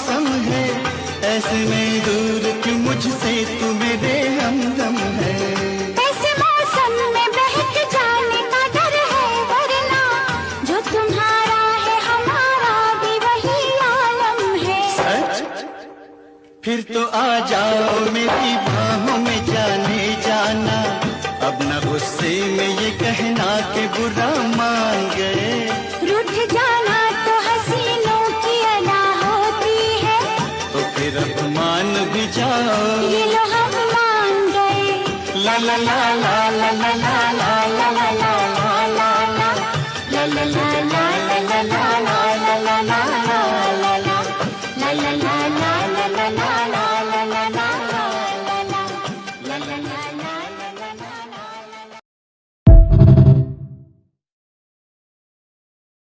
मौसम है, ऐसे में दूर क्यों मुझसे तू मेरे हमदम है। ऐसे मौसम में बहक जाने का डर है, वरना जो तुम्हारा है हमारा भी वही आलम है। सच? फिर तो आ जाओ मेरी बाहों में जाने जाना, अब न गुस्से में ये कहना कि बुरा मान गए। रूठ जाना तो हसीनों की अदा होती है, तो फिर अब मान भी जाओ, ये लो हम मान गए। ला ला ला ला ला ला ला ला।